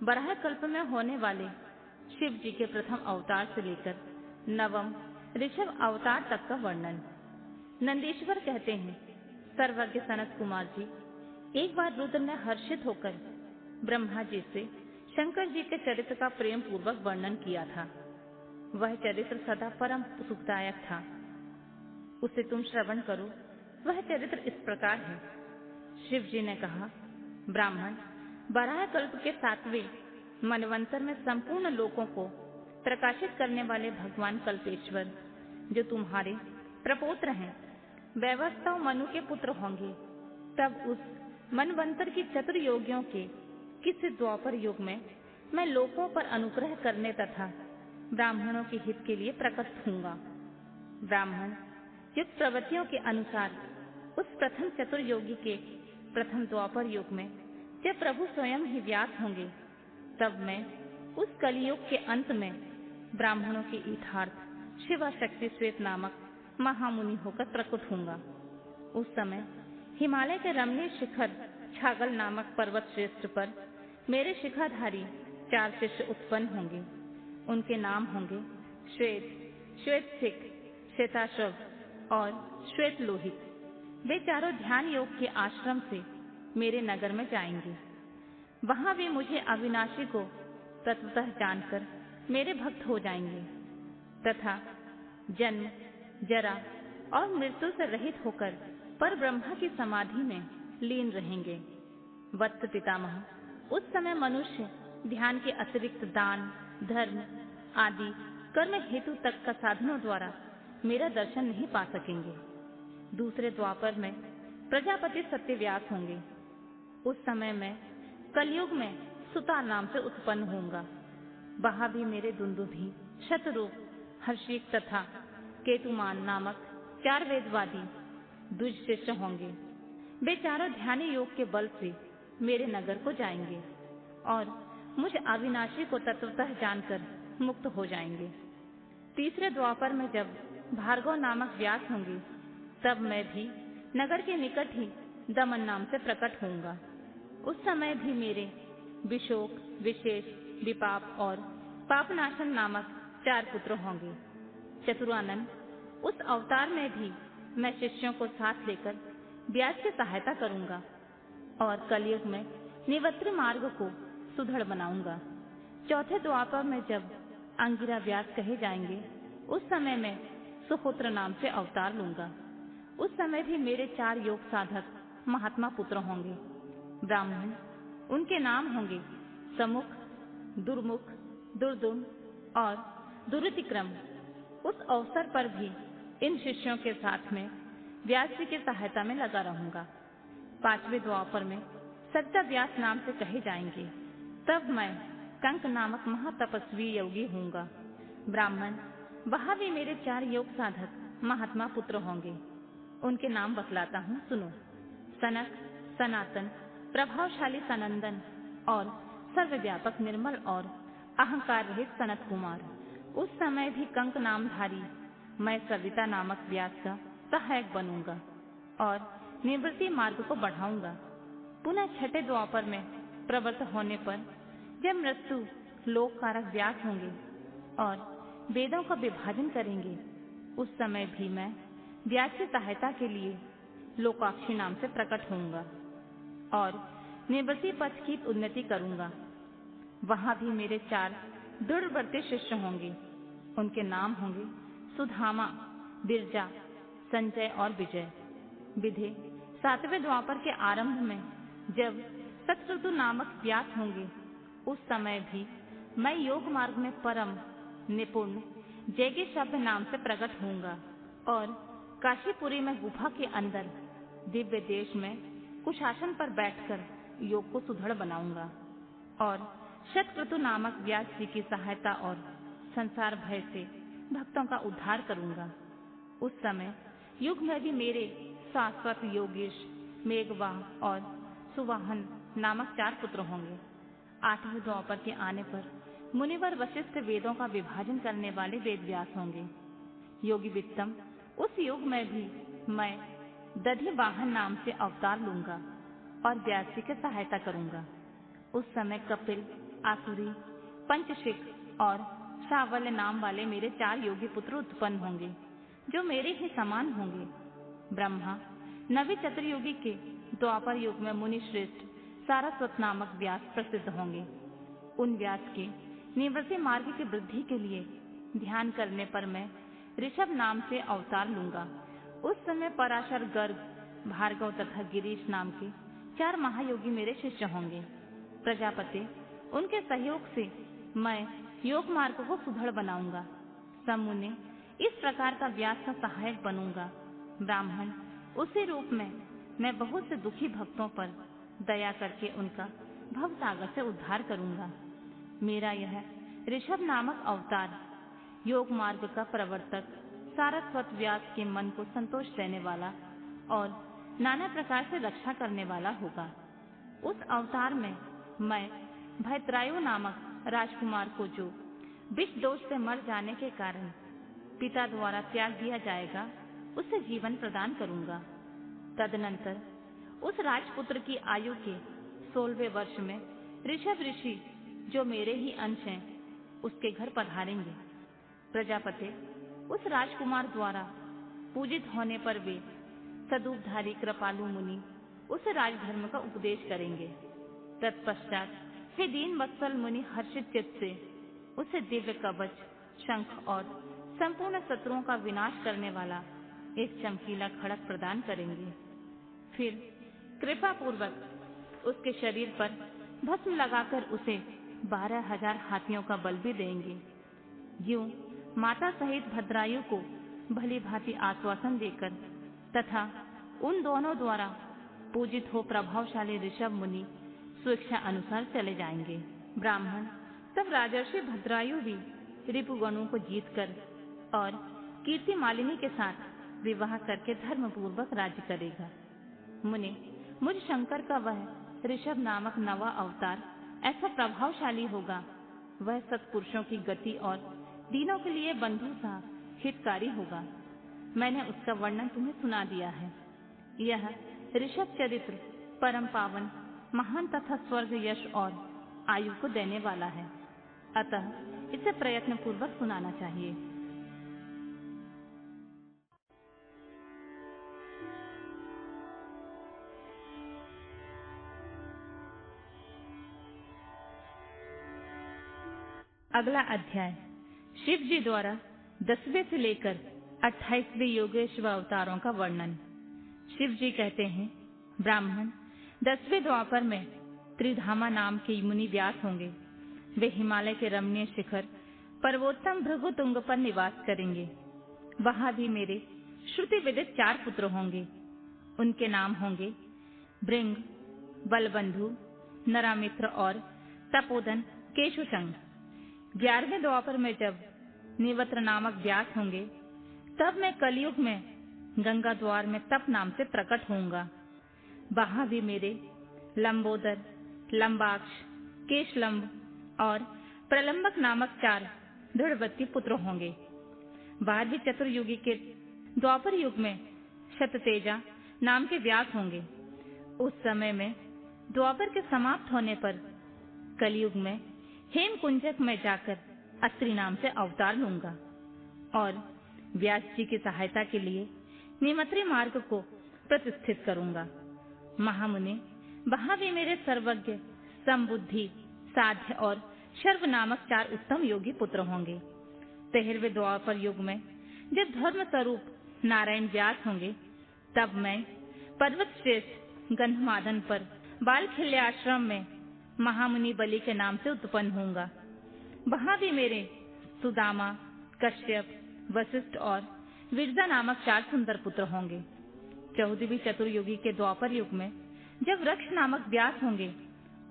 बराह कल्प में होने वाले शिव जी के प्रथम अवतार से लेकर नवम ऋषभ अवतार तक का वर्णन। नंदीश्वर कहते हैं, सर्वज्ञ सनत कुमार जी, एक बार रुद्र ने हर्षित होकर ब्रह्मा जी से शंकर जी के चरित्र का प्रेम पूर्वक वर्णन किया था। वह चरित्र सदा परम सुखदायक था, उसे तुम श्रवण करो। वह चरित्र इस प्रकार है। शिव जी ने कहा, ब्राह्मण, बराह कल्प के 7वें मनवंतर में संपूर्ण लोकों को प्रकाशित करने वाले भगवान कल्पेश्वर, जो तुम्हारे प्रपौत्र हैं, वैवस्वत मनु के पुत्र होंगे। तब उस मनवंतर की चतुर्योगियों के किसी द्वापर युग में मैं लोकों पर अनुग्रह करने तथा ब्राह्मणों के हित के लिए प्रकट होऊंगा। ब्राह्मण युक्त प्रवृत्तियों के अनुसार उस प्रथम चतुर्योगी के प्रथम द्वापर युग में जब प्रभु स्वयं ही व्यास होंगे, तब मैं उस कलियुग के अंत में ब्राह्मणों के इथार्थ शिवा शक्ति श्वेत नामक महामुनि होकर प्रकट होऊंगा। उस समय हिमालय के रमणीय शिखर छागल नामक पर्वत श्रेष्ठ पर मेरे शिखाधारी 4 शिष्य उत्पन्न होंगे। उनके नाम होंगे श्वेत, श्वेतसिक, श्वेताश्व और श्वेत लोहित। वे चारों ध्यान योग के आश्रम से मेरे नगर में जाएंगे। वहां वे मुझे अविनाशी को तत्वतः जानकर मेरे भक्त हो जाएंगे तथा जन्म, जरा और मृत्यु से रहित होकर पर ब्रह्मा की समाधि में लीन रहेंगे। वत्स पितामह, उस समय मनुष्य ध्यान के अतिरिक्त दान, धर्म आदि कर्म हेतु तक का साधनों द्वारा मेरा दर्शन नहीं पा सकेंगे। दूसरे द्वापर में प्रजापति सत्यव्यास होंगे। उस समय मैं कलयुग में सुता नाम से उत्पन्न होऊंगा। वहां भी मेरे दुंदुभी, शतरूप, हर्षिक तथा केतुमान नामक 4 वेदवादी द्विज शिष्य होंगे। वे चारों ध्यान योग के बल से मेरे नगर को जाएंगे और मुझ अविनाशी को तत्वतः जानकर मुक्त हो जाएंगे। तीसरे द्वापर में जब भार्गव नामक व्यास होंगे, तब मैं भी नगर के निकट ही दमन नाम से प्रकट होऊंगा। उस समय भी मेरे विशोक, विशेष, विपाप और पापनाशन नामक 4 पुत्र होंगे। चतुरानन, उस अवतार में भी मैं शिष्यों को साथ लेकर व्यास की सहायता करूंगा और कलयुग में निवृत्ति मार्ग को सुदृढ़ बनाऊंगा। चौथे द्वापर में जब अंगिरा व्यास कहे जाएंगे, उस समय मैं सुपुत्र नाम से अवतार लूंगा। उस समय भी मेरे 4 योग साधक महात्मा पुत्र होंगे। ब्राह्मण, उनके नाम होंगे समुख, दुर्मुख, दुर्दुम और दुरितिक्रम। उस अवसर पर भी इन शिष्यों के साथ में व्यास जी की सहायता में लगा रहूंगा। 5वें द्वापर में सत्ता व्यास नाम से कहे जाएंगे। तब मैं कंक नामक महातपस्वी योगी होऊंगा। ब्राह्मण, वहां भी मेरे 4 योग साधक महात्मा पुत्र होंगे। उनके नाम बतलाता हूँ, सुनो। सनक, सनातन, प्रभावशाली सनंदन और सर्वव्यापक निर्मल और अहंकार रहित सनत कुमार। उस समय भी कंक नामधारी मैं सविता नामक व्यास का सहायक बनूंगा और निवृत्ति मार्ग को बढ़ाऊंगा। पुनः छठे द्वापर में प्रवृत्त होने पर जब मृत्यु लोक कारक व्यास होंगे और वेदों का विभाजन करेंगे, उस समय भी मैं व्यास की सहायता के लिए लोकाक्षी नाम से प्रकट होऊंगा और निवृत्ति पथ की उन्नति करूंगा। वहां भी मेरे 4 दृढ़व्रती शिष्य होंगे। उनके नाम होंगे सुधामा, बिरजा, संजय और विजय। विधे 7वें द्वापर के आरंभ में जब सतऋतु नामक व्यास होंगे, उस समय भी मैं योग मार्ग में परम निपुण जैगे शब्द नाम से प्रकट होऊंगा और काशीपुरी में गुफा के अंदर दिव्य देश में कुशासन पर बैठकर योग को सुदृढ़ बनाऊंगा और शतक्रतु नामक व्यास जी की सहायता और संसार भय से भक्तों का उद्धार करूंगा। उस समय युग में भी मेरे शाश्वत योगेश, मेघवाह और सुवाहन नामक 4 पुत्र होंगे। 8वें द्वापर के आने पर मुनिवर वशिष्ठ वेदों का विभाजन करने वाले वेद व्यास होंगे। योगी वित्तम, उस युग में भी मैं दधि वाहन नाम से अवतार लूंगा और व्यास जी की सहायता करूंगा। उस समय कपिल, आसुरी, पंचशिख और शावल्य नाम वाले मेरे 4 योगी पुत्र उत्पन्न होंगे, जो मेरे ही समान होंगे। ब्रह्मा नवे चतुर्युगी के द्वापर युग में मुनि श्रेष्ठ सारस्वत नामक व्यास प्रसिद्ध होंगे। उन व्यास के निवृत्ति मार्ग की वृद्धि के लिए ध्यान करने पर मैं ऋषभ नाम से अवतार लूंगा। उस समय पराशर, गर्ग, भार्गव तथा गिरीश नाम के 4 महायोगी मेरे शिष्य होंगे। प्रजापति उनके सहयोग से मैं योग मार्ग को सुदृढ़ बनाऊंगा। समुने इस प्रकार का व्यास का सहायक बनूंगा। ब्राह्मण उसी रूप में मैं बहुत से दुखी भक्तों पर दया करके उनका भव सागर से उद्धार करूंगा। मेरा यह ऋषभ नामक अवतार योग मार्ग का प्रवर्तक, सारस्वत व्यास के मन को संतोष देने वाला और नाना प्रकार से रक्षा करने वाला होगा। उस अवतार में मैं भैत्रायु नामक राजकुमार को, जो विष दोष से मर जाने के कारण पिता द्वारा त्याग दिया जाएगा, उसे जीवन प्रदान करूंगा। तदनंतर उस राजपुत्र की आयु के 16वें वर्ष में ऋषभ ऋषि, जो मेरे ही अंश हैं, उसके घर पधारेंगे। प्रजापति उस राजकुमार द्वारा पूजित होने पर वे सदूपधारी कृपालु मुनि उस राजधर्म का उपदेश करेंगे। तत्पश्चात हे दीन वत्सल मुनि हर्षित चित्त से उसे दिव्य कवच, शंख और संपूर्ण शत्रुओं का विनाश करने वाला एक चमकीला खड़ग प्रदान करेंगे। फिर कृपा पूर्वक उसके शरीर पर भस्म लगाकर उसे 12,000 हाथियों का बल भी देंगे। यूं माता सहित भद्रायु को भली भांति आश्वासन देकर तथा उन दोनों द्वारा पूजित हो प्रभावशाली ऋषभ मुनि स्वेच्छा अनुसार चले जाएंगे। ब्राह्मण तब राजर्षि भद्रायु भी रिपुगणों को जीतकर और कीर्ति मालिनी के साथ विवाह करके धर्म पूर्वक राज्य करेगा। मुनि मुझ शंकर का वह ऋषभ नामक नवा अवतार ऐसा प्रभावशाली होगा, वह सत्पुरुषों की गति और दीनों के लिए बंधु सा हितकारी होगा। मैंने उसका वर्णन तुम्हें सुना दिया है। यह ऋषभ चरित्र परम पावन, महान तथा स्वर्ग, यश और आयु को देने वाला है, अतः इसे प्रयत्न पूर्वक सुनाना चाहिए। अगला अध्याय शिव जी द्वारा 10वें से लेकर 28वें योगेश्वर अवतारों का वर्णन। शिव जी कहते हैं, ब्राह्मण 10वें द्वापर में त्रिधामा नाम के मुनि व्यास होंगे। वे हिमालय के रमणीय शिखर पर्वोत्तम भृगु तुंग पर निवास करेंगे। वहां भी मेरे श्रुति विदित 4 पुत्र होंगे। उनके नाम होंगे भृंग, बलबंधु, नरामित्र और तपोदन केशुचंग। 11वें द्वापर में जब निवत्र नामक व्यास होंगे, तब मैं कलयुग में गंगा द्वार में तप नाम से प्रकट होऊंगा। वहां भी मेरे लंबोदर, लंबाक्ष, केशलंब और प्रलंबक नामक 4 दृढ़वती पुत्र होंगे। 12वें चतुर्युगी के द्वापर युग में शततेजा नाम के व्यास होंगे। उस समय में द्वापर के समाप्त होने पर कलयुग में हेमकुंजक में जाकर अत्रि नाम से अवतार लूंगा और व्यास जी की सहायता के लिए निमत्री मार्ग को प्रतिष्ठित करूंगा। महामुनि वहां भी मेरे सर्वज्ञ, समबुद्धि, साध्य और शर्व नामक 4 उत्तम योगी पुत्र होंगे। 13वें द्वापर युग में जब धर्म स्वरूप नारायण व्यास होंगे, तब मैं पर्वत श्रेष्ठ गंधमादन पर बालखिल्य आश्रम में महामुनि बलि के नाम से उत्पन्न होऊंगा। वहां भी मेरे सुदामा, कश्यप, वशिष्ठ और विरजा नामक 4 सुंदर पुत्र होंगे। 14वीं चतुर्युगी के द्वापर युग में जब वृक्ष नामक व्यास होंगे,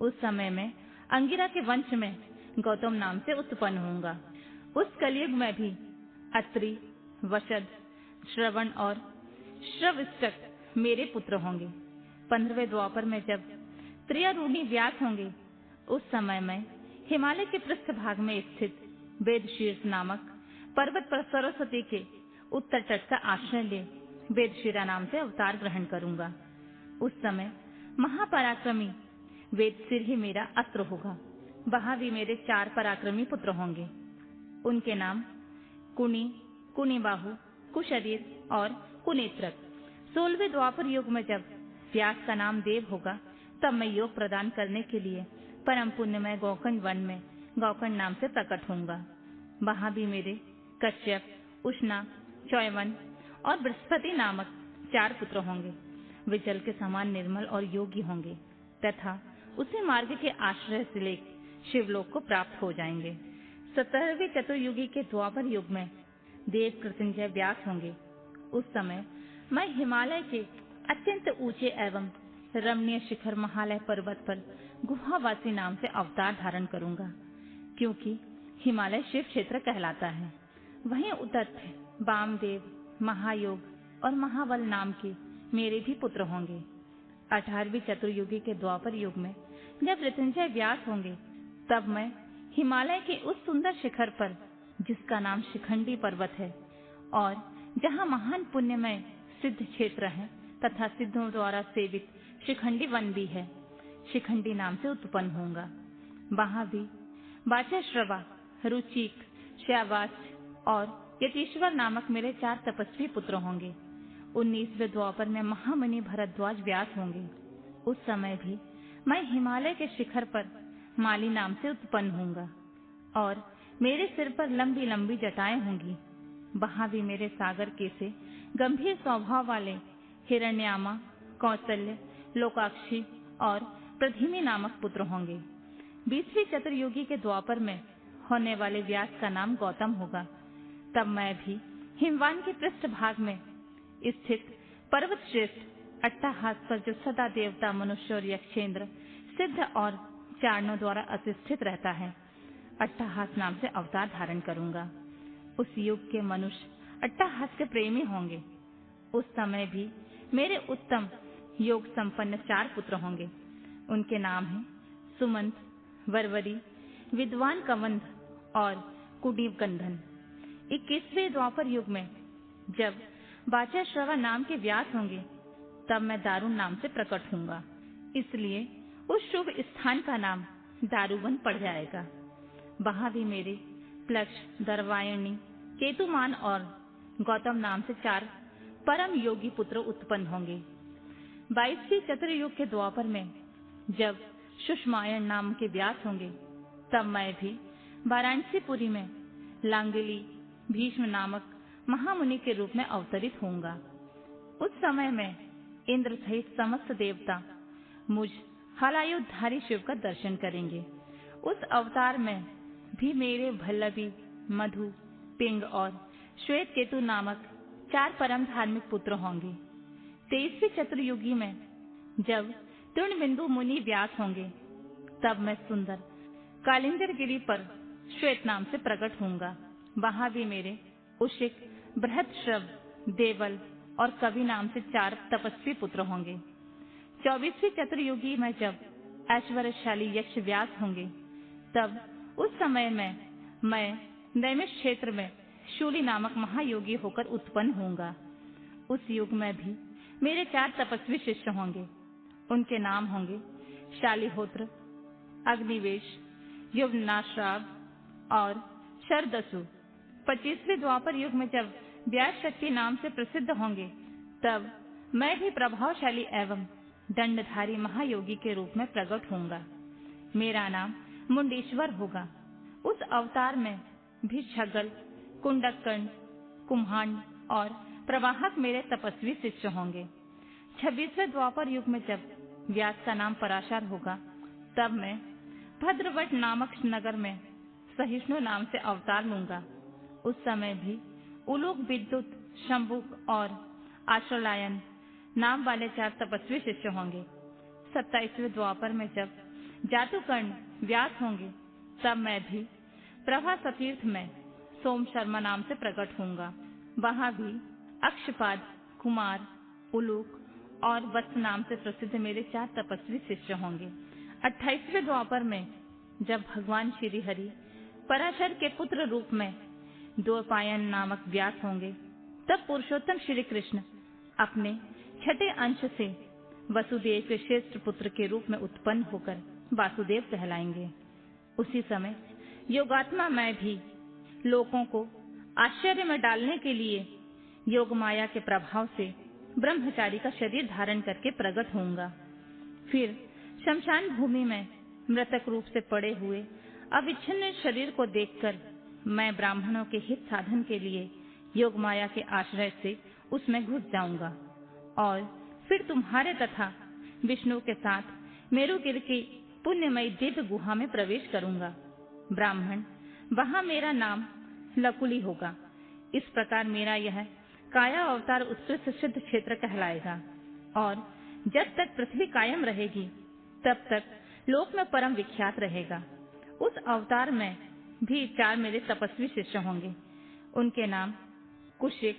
उस समय में अंगिरा के वंश में गौतम नाम से उत्पन्न होऊंगा। उस कलयुग में भी अत्रि, वशद, श्रवण और श्रवष्टक मेरे पुत्र होंगे। 15वें द्वापर में जब त्रियारूढ़ी व्यास होंगे, उस समय में हिमालय के पृष्ठभाग में स्थित वेदशीर्ष नामक पर्वत पर सरस्वती के उत्तर तट का आश्रय ले वेदशिरा नाम से अवतार ग्रहण करूंगा। उस समय महापराक्रमी वेदशिर ही मेरा अस्त्र होगा। वहां भी मेरे 4 पराक्रमी पुत्र होंगे। उनके नाम कुणी, कुणिबाहु, कुशरीर और कुनेत्रक। 16वें द्वापर युग में जब व्यास का नाम देव होगा, तब मैं योग प्रदान करने के लिए परम पुण्यमय गोकर्ण वन में गोकर्ण नाम से प्रकट होऊंगा। वहां भी मेरे कश्यप, उष्णा, चौवन और बृहस्पति नामक 4 पुत्र होंगे। वे जल के समान निर्मल और योगी होंगे तथा उसी मार्ग के आश्रय से लेकर शिवलोक को प्राप्त हो जाएंगे। 17वें चतुर्युगी के द्वापर युग में देव कृतंजय व्यास होंगे। उस समय मैं हिमालय के अत्यंत ऊंचे एवं रमणीय शिखर महालय पर्वत पर गुहावासी नाम से अवतार धारण करूंगा, क्योंकि हिमालय शिव क्षेत्र कहलाता है। वहीं उदत्त, वामदेव, महायोग और महाबल नाम के मेरे भी पुत्र होंगे। 18वीं चतुर्युगी के द्वापर युग में जब मृत्युंजय व्यास होंगे, तब मैं हिमालय के उस सुंदर शिखर पर, जिसका नाम शिखंडी पर्वत है और जहां महान पुण्यमय सिद्ध क्षेत्र है तथा सिद्धों द्वारा सेवित शिखंडी वन भी है, शिखंडी नाम से उत्पन्न होऊंगा। वहां भी वाचश्रवा, रुचिक, श्यावास और यतीश्वर नामक मेरे 4 तपस्वी पुत्र होंगे। 19वें द्वापर में महामुनि भरद्वाज व्यास होंगे। उस समय भी मैं हिमालय के शिखर पर माली नाम से उत्पन्न होऊंगा और मेरे सिर पर लंबी लंबी जटाएं होंगी। वहां भी मेरे सागर के से गंभीर स्वभाव वाले हिरण्यामा, कौशल्य, लोकाक्षी और प्रधिमी नामक पुत्र होंगे। 20वीं चतुर्युगी के द्वापर में होने वाले व्यास का नाम गौतम होगा। तब मैं भी हिमवान के पृष्ठ भाग में स्थित पर्वत श्रेष्ठ अट्टाहास पर, जो सदा देवता, मनुष्य और यक्षेंद्र, सिद्ध और चारणों द्वारा अधिष्ठित रहता है, अट्टाहास नाम से अवतार धारण करूंगा। उस युग के मनुष्य अट्टाहास के प्रेमी होंगे। उस समय भी मेरे उत्तम योग संपन्न 4 पुत्र होंगे। उनके नाम हैं सुमंत, वरवरी, विद्वान कवंध और कुडीव गंधन। 21वें द्वापर युग में जब वाचश्रवा नाम के व्यास होंगे, तब मैं दारुण नाम से प्रकट होऊंगा। इसलिए उस शुभ स्थान का नाम दारुवन पड़ जाएगा। वहां भी मेरे प्लक्ष, दर्वायणी, केतुमान और गौतम नाम से 4 परम योगी पुत्र उत्पन्न होंगे। 22वीं चतुर्युग के द्वापर में जब सुषमायण नाम के व्यास होंगे, तब मैं भी वाराणसीपुरी में लांगली भीष्म नामक महामुनि के रूप में अवतरित होऊंगा। उस समय में इंद्र सहित समस्त देवता मुझ हलायुधारी शिव का दर्शन करेंगे। उस अवतार में भी मेरे भल्लवी, मधु, पिंग और श्वेत केतु नामक 4 परम धार्मिक पुत्र होंगे। 23वीं चतुर्युगी में जब तृणबिंदु मुनि व्यास होंगे, तब मैं सुंदर कालिंदर गिरी पर श्वेत नाम से प्रकट होऊंगा। वहां भी मेरे उशिक, बृहदश्रव, देवल और कवि नाम से 4 तपस्वी पुत्र होंगे। 24वीं चतुर्युगी में जब ऐश्वर्यशाली यक्ष व्यास होंगे, तब उस समय में मैं नैमिष क्षेत्र में शूली नामक महायोगी होकर उत्पन्न होऊंगा। उस युग में भी मेरे 4 तपस्वी शिष्य होंगे। उनके नाम होंगे शालिहोत्र, अग्निवेश, युवनाश्राव और शरदसु। 25वें द्वापर युग में जब व्यास शक्ति नाम से प्रसिद्ध होंगे, तब मैं भी प्रभावशाली एवं दंडधारी महायोगी के रूप में प्रकट होऊंगा। मेरा नाम मुंडेश्वर होगा। उस अवतार में भी छगल, कुंडकर्ण, कुम्हांड और प्रवाहक मेरे तपस्वी शिष्य होंगे। 26वें द्वापर युग में जब व्यास का नाम पराशर होगा, तब मैं भद्रवट नामक नगर में सहिष्णु नाम से अवतार लूंगा। उस समय भी उलूक, विद्युत, शंभुक और आश्रलायन नाम वाले 4 तपस्वी शिष्य होंगे। 27वें द्वापर में जब जातुकर्ण व्यास होंगे, तब मैं भी प्रभा सतीर्थ में सोम शर्मा नाम से प्रकट होऊंगा। वहां भी अक्षपाद, कुमार, उलूक और वत्स नाम से प्रसिद्ध मेरे 4 तपस्वी शिष्य होंगे। 28वें द्वापर में जब भगवान श्री हरि पराशर के पुत्र रूप में द्वैपायन नामक व्यास होंगे, तब पुरुषोत्तम श्री कृष्ण अपने छठे अंश से वसुदेव के श्रेष्ठ पुत्र के रूप में उत्पन्न होकर वासुदेव कहलाएंगे। उसी समय योगात्मा मैं भी लोगों को आश्चर्य में डालने के लिए योग माया के प्रभाव से ब्रह्मचारी का शरीर धारण करके प्रकट होऊंगा। फिर शमशान भूमि में मृतक रूप से पड़े हुए अविच्छिन्न शरीर को देखकर मैं ब्राह्मणों के हित साधन के लिए योग माया के आश्रय से उसमें घुस जाऊंगा और फिर तुम्हारे तथा विष्णु के साथ मेरुगिर की पुण्यमयी दिव्य गुहा में प्रवेश करूंगा। ब्राह्मण, वहां मेरा नाम लकुली होगा। इस प्रकार मेरा यह काया अवतार उत्कृष्ट सिद्ध क्षेत्र कहलाएगा और जब तक पृथ्वी कायम रहेगी तब तक लोक में परम विख्यात रहेगा। उस अवतार में भी 4 मेरे तपस्वी शिष्य होंगे। उनके नाम कुशिक,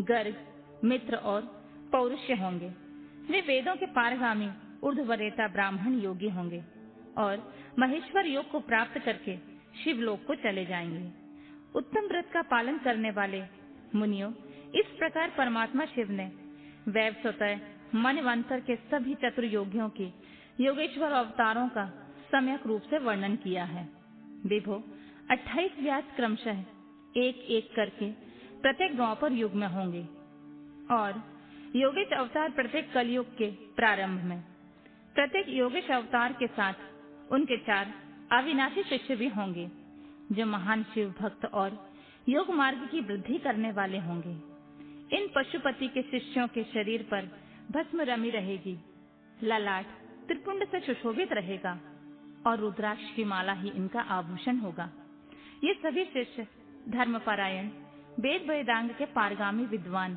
गर्ग, मित्र और पौरुष्य होंगे। वे वेदों के पारगामी ऊर्ध्वरेता ब्राह्मण योगी होंगे और महेश्वर योग को प्राप्त करके शिवलोक को चले जाएंगे। उत्तम व्रत का पालन करने वाले मुनियों, इस प्रकार परमात्मा शिव ने वैवस्वतः मनवंतर के सभी चतुर योगियों के योगेश्वर अवतारों का सम्यक रूप से वर्णन किया है। विभो 28 व्यास क्रमशः एक एक करके प्रत्येक द्वापर युग में होंगे और योगेश अवतार प्रत्येक कलयुग के प्रारंभ में। प्रत्येक योगेश अवतार के साथ उनके 4 अविनाशी शिष्य भी होंगे जो महान शिव भक्त और योग मार्ग की वृद्धि करने वाले होंगे। इन पशुपति के शिष्यों के शरीर पर भस्म रमी रहेगी, ललाट त्रिपुंड से सुशोभित रहेगा और रुद्राक्ष की माला ही इनका आभूषण होगा। ये सभी शिष्य धर्मपरायण, वेद वेदांग के पारगामी विद्वान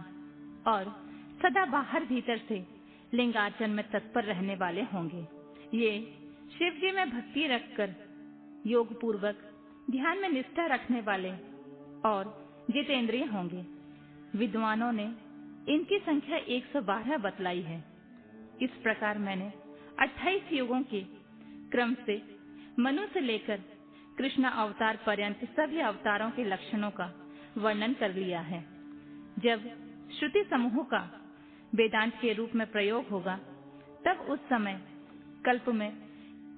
और सदा बाहर भीतर से लिंगार्चन में तत्पर रहने वाले होंगे। ये शिव जी में भक्ति रखकर योग पूर्वक ध्यान में निष्ठा रखने वाले और जितेंद्रिय होंगे। विद्वानों ने इनकी संख्या 112 बतलाई है। इस प्रकार मैंने 28 युगों के क्रम से मनु से लेकर कृष्ण अवतार पर्यंत सभी अवतारों के लक्षणों का वर्णन कर लिया है। जब श्रुति समूह का वेदांत के रूप में प्रयोग होगा तब उस समय कल्प में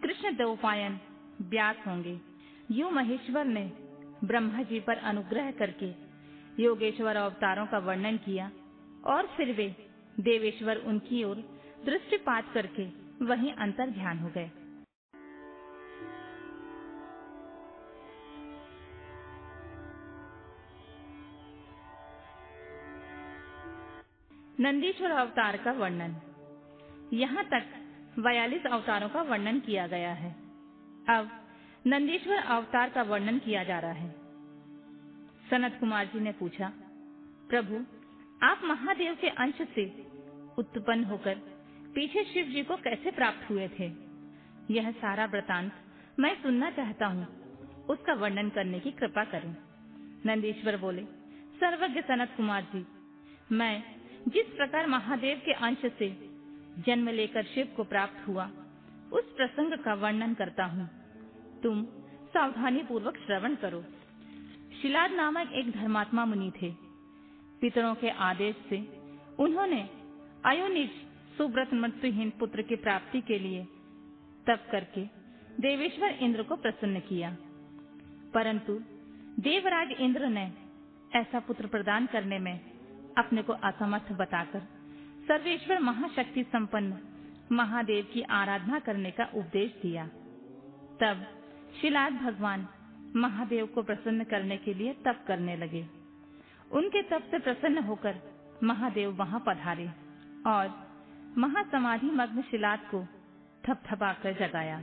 कृष्ण द्वैपायन व्यास होंगे। यूं महेश्वर ने ब्रह्मा जी पर अनुग्रह करके योगेश्वर अवतारों का वर्णन किया और फिर वे देवेश्वर उनकी ओर दृष्टिपात करके वहीं अंतर ध्यान हो गए। नंदीश्वर अवतार का वर्णन। यहाँ तक 42 अवतारों का वर्णन किया गया है। अब नंदीश्वर अवतार का वर्णन किया जा रहा है। सनत कुमार जी ने पूछा, प्रभु, आप महादेव के अंश से उत्पन्न होकर पीछे शिव जी को कैसे प्राप्त हुए थे? यह सारा वृतांत मैं सुनना चाहता हूँ, उसका वर्णन करने की कृपा करें। नंदीश्वर बोले, सर्वज्ञ सनत कुमार जी, मैं जिस प्रकार महादेव के अंश से जन्म लेकर शिव को प्राप्त हुआ उस प्रसंग का वर्णन करता हूँ। तुम सावधानी पूर्वक श्रवण करो। शिलाद नामक एक धर्मात्मा मुनि थे। पितरों के आदेश से उन्होंने अयोनिज सुव्रत मृत्युहीन पुत्र की प्राप्ति के लिए तप करके देवेश्वर इंद्र को प्रसन्न किया, परंतु देवराज इंद्र ने ऐसा पुत्र प्रदान करने में अपने को असमर्थ बताकर सर्वेश्वर महाशक्ति संपन्न महादेव की आराधना करने का उपदेश दिया। तब शिलाद भगवान महादेव को प्रसन्न करने के लिए तप करने लगे। उनके तप से प्रसन्न होकर महादेव वहां पधारे और महासमाधि मग्न शिलाद को थपथपाकर जगाया।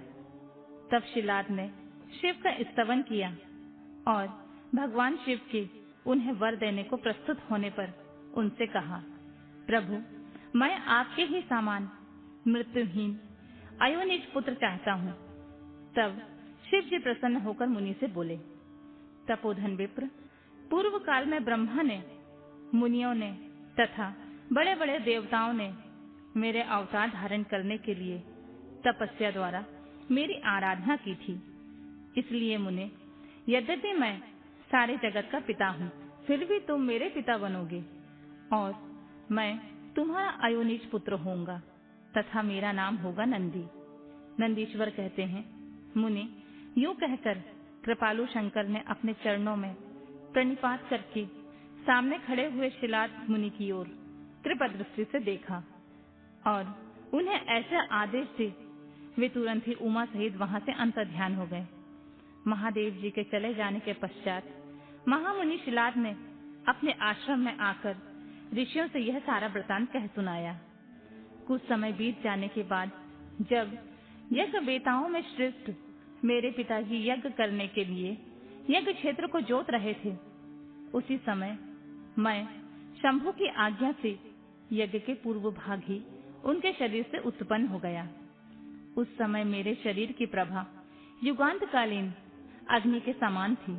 तब शिलाद ने शिव का स्तवन किया और भगवान शिव के उन्हें वर देने को प्रस्तुत होने पर उनसे कहा, प्रभु, मैं आपके ही समान मृत्युहीन अयोनिज पुत्र चाहता हूँ। तब शिव जी प्रसन्न होकर मुनि से बोले, तपोधन विप्र, पूर्व काल में ब्रह्मा ने, मुनियों ने तथा बड़े बड़े देवताओं ने मेरे अवतार धारण करने के लिए तपस्या द्वारा मेरी आराधना की थी। इसलिए मुने, यद्यपि मैं सारे जगत का पिता हूँ, फिर भी तुम मेरे पिता बनोगे और मैं तुम्हारा अयोनिज पुत्र होऊंगा तथा मेरा नाम होगा नंदी। नंदीश्वर कहते हैं, मुनि, यूं कहकर कृपालु शंकर ने अपने चरणों में प्रणिपात करके सामने खड़े हुए शिलाद मुनि की ओर कृपा दृष्टि से देखा और उन्हें ऐसे आदेश से वे तुरंत ही उमा सहित वहां से अंतर्ध्यान हो गए। महादेव जी के चले जाने के पश्चात महामुनि शिलाद ने अपने आश्रम में आकर ऋषियों से यह सारा वृतांत कह सुनाया। कुछ समय बीत जाने के बाद जब यज्ञ वेताओं में श्रेष्ठ मेरे पिताजी यज्ञ करने के लिए यज्ञ क्षेत्र को जोत रहे थे, उसी समय मैं शंभु की आज्ञा से यज्ञ के पूर्व भाग ही उनके शरीर से उत्पन्न हो गया। उस समय मेरे शरीर की प्रभा युगांतकालीन अग्नि के समान थी।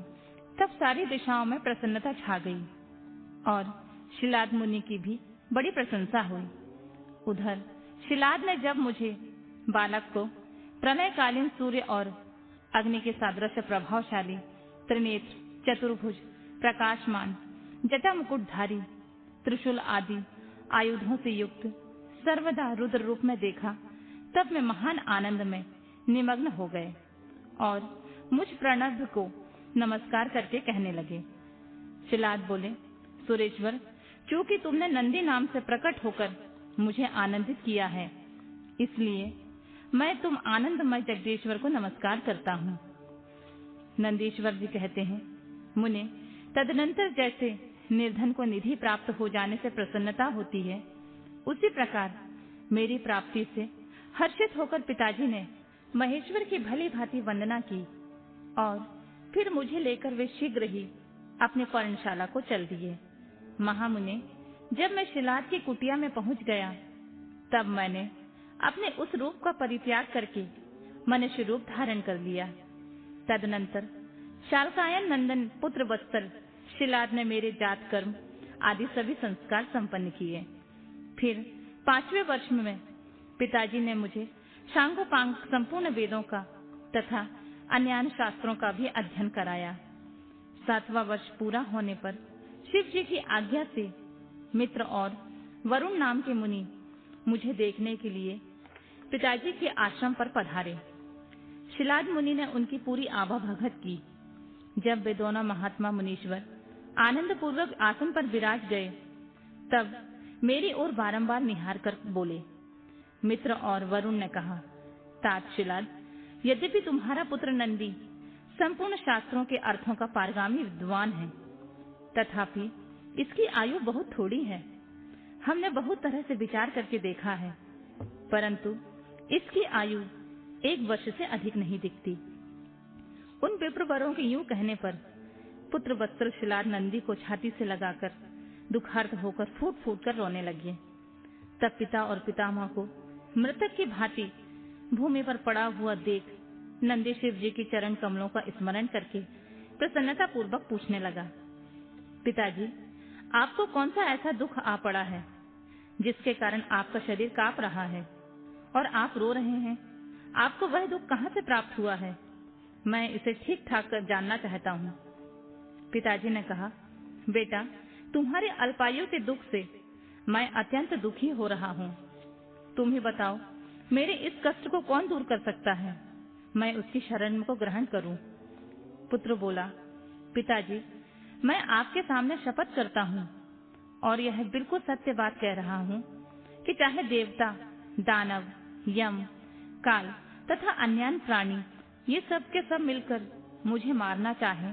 तब सारी दिशाओं में प्रसन्नता छा गई और शिलाद मुनि की भी बड़ी प्रशंसा हुई। उधर शिलाद ने जब मुझे बालक को प्रलयकालीन सूर्य और अग्नि के सादृश्य प्रभावशाली त्रिनेत्र, चतुर्भुज, प्रकाशमान, जटा मुकुटधारी, त्रिशूल आदि आयुधों से युक्त सर्वदा रुद्र रूप में देखा, तब मैं महान आनंद में निमग्न हो गए और मुझ प्रणव को नमस्कार करके कहने लगे। शिलाद बोले, सुरेश्वर, चूंकि तुमने नंदी नाम से प्रकट होकर मुझे आनंदित किया है, इसलिए मैं तुम आनंदमय जगदीश्वर को नमस्कार करता हूँ। नंदीश्वर जी कहते हैं, मुने, तदनंतर जैसे निर्धन को निधि प्राप्त हो जाने से प्रसन्नता होती है, उसी प्रकार मेरी प्राप्ति से हर्षित होकर पिताजी ने महेश्वर की भली भांति वंदना की और फिर मुझे लेकर वे शीघ्र ही अपने पर्णशाला को चल दिए। महामुने, जब मैं शिलाद की कुटिया में पहुंच गया, तब मैंने अपने उस रूप का परित्याग करके मनुष्य रूप धारण कर लिया। तदनंतर शालकायन नंदन पुत्र वत्सल शिलाद ने मेरे जात कर्म आदि सभी संस्कार संपन्न किए। फिर 5वें वर्ष में पिताजी ने मुझे शांगोपांग संपूर्ण वेदों का तथा अन्य शास्त्रों का भी अध्ययन कराया। 7वां वर्ष पूरा होने पर शिव जी की आज्ञा से मित्र और वरुण नाम के मुनि मुझे देखने के लिए पिताजी के आश्रम पर पधारे। शिलाद मुनि ने उनकी पूरी आभा भगत की। जब वे दोनों महात्मा मुनीश्वर आनंद पूर्वक आसन पर विराज गए, तब मेरी ओर बारंबार निहार कर बोले। मित्र और वरुण ने कहा, तात शिलाद, यद्यपि तुम्हारा पुत्र नंदी संपूर्ण शास्त्रों के अर्थों का पारगामी विद्वान है, तथापि इसकी आयु बहुत थोड़ी है। हमने बहुत तरह से विचार करके देखा है, परंतु इसकी आयु 1 वर्ष से अधिक नहीं दिखती। उन विप्रवरों के यूं कहने पर पुत्र वत्सल शिलाद नंदी को छाती से लगाकर दुखार्त होकर फूट फूट कर रोने लगे। तब पिता और पितामह को मृतक की भांति भूमि पर पड़ा हुआ देख नंदी शिव जी के चरण कमलों का स्मरण करके प्रसन्नता पूर्वक पूछने लगा, पिताजी, आपको कौन सा ऐसा दुख आ पड़ा है जिसके कारण आपका शरीर कांप रहा है और आप रो रहे हैं? आपको वह दुख कहाँ से प्राप्त हुआ है? मैं इसे ठीक ठाक कर जानना चाहता हूँ। पिताजी ने कहा, बेटा, तुम्हारे अल्पायु के दुख से मैं अत्यंत दुखी हो रहा हूँ। तुम ही बताओ, मेरे इस कष्ट को कौन दूर कर सकता है? मैं उसकी शरण को ग्रहण करूं। पुत्र बोला, पिताजी, मैं आपके सामने शपथ करता हूँ और यह बिल्कुल सत्य बात कह रहा हूँ कि चाहे देवता, दानव, यम, काल तथा अन्य प्राणी ये सब के सब मिलकर मुझे मारना चाहे,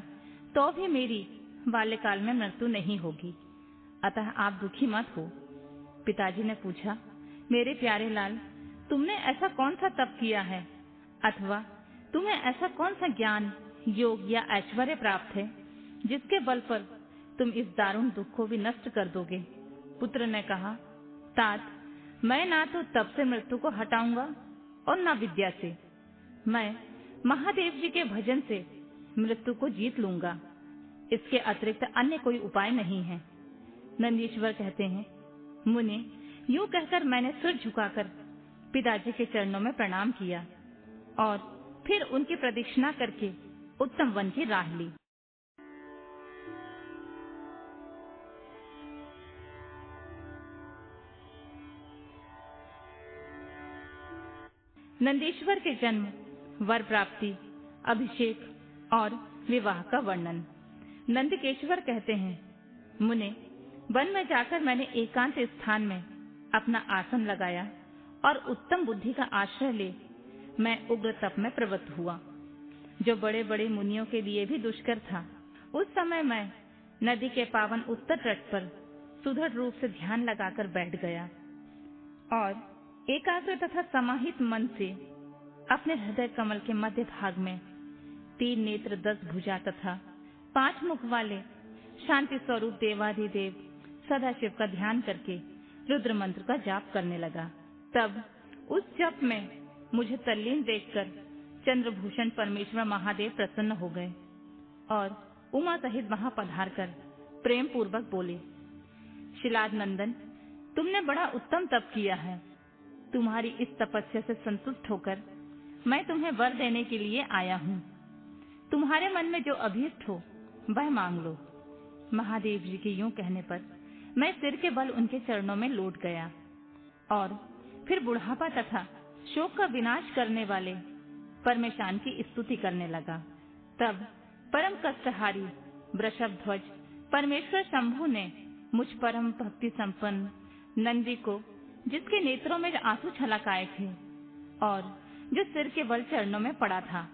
तो भी मेरी बाल्यकाल में मृत्यु नहीं होगी। अतः आप दुखी मत हो। पिताजी ने पूछा, मेरे प्यारे लाल, तुमने ऐसा कौन सा तप किया है अथवा तुम्हें ऐसा कौन सा ज्ञान, योग या ऐश्वर्य प्राप्त है जिसके बल पर तुम इस दारुण दुख को भी नष्ट कर दोगे? पुत्र ने कहा, तात, मैं ना तो तप से मृत्यु को हटाऊंगा और ना विद्या से। मैं महादेव जी के भजन से मृत्यु को जीत लूंगा। इसके अतिरिक्त अन्य कोई उपाय नहीं है। नंदीश्वर कहते हैं, मुने, यूं कहकर मैंने सिर झुकाकर पिताजी के चरणों में प्रणाम किया और फिर उनकी प्रदक्षिणा करके उत्तम वन की राह ली। नंदीश्वर के जन्म, वर प्राप्ति अभिषेक और विवाह का वर्णन। नंदकेश्वर कहते हैं, मुने, वन में जाकर मैंने एकांत स्थान में अपना आसन लगाया और उत्तम बुद्धि का आश्रय ले मैं उग्र तप में प्रवृत्त हुआ, जो बड़े बड़े मुनियों के लिए भी दुष्कर था। उस समय मैं नदी के पावन उत्तर तट पर सुदृढ़ रूप से ध्यान लगाकर बैठ गया और एकाग्र तथा समाहित मन से अपने हृदय कमल के मध्य भाग में 3 नेत्र 10 भुजा तथा 5 मुख वाले शांति स्वरूप देवाधिदेव सदाशिव का ध्यान करके रुद्र मंत्र का जाप करने लगा। तब उस जप में मुझे तल्लीन देखकर चंद्रभूषण परमेश्वर महादेव प्रसन्न हो गए और उमा सहित वहां पधार कर प्रेम पूर्वक बोले, शिलाद नंदन, तुमने बड़ा उत्तम तप किया है। तुम्हारी इस तपस्या से संतुष्ट होकर मैं तुम्हें वर देने के लिए आया हूँ। तुम्हारे मन में जो अभीष्ट हो वह मांग लो। महादेव जी के यूं कहने पर मैं सिर के बल उनके चरणों में लौट गया और फिर बुढ़ापा तथा शोक का विनाश करने वाले परमेशान की स्तुति करने लगा। तब परम कष्टहारी वृषभ ध्वज परमेश्वर शंभु ने मुझ परम भक्ति संपन्न नंदी को, जिसके नेत्रों में आंसू छलक आए थे और जो सिर के बल चरणों में पड़ा था,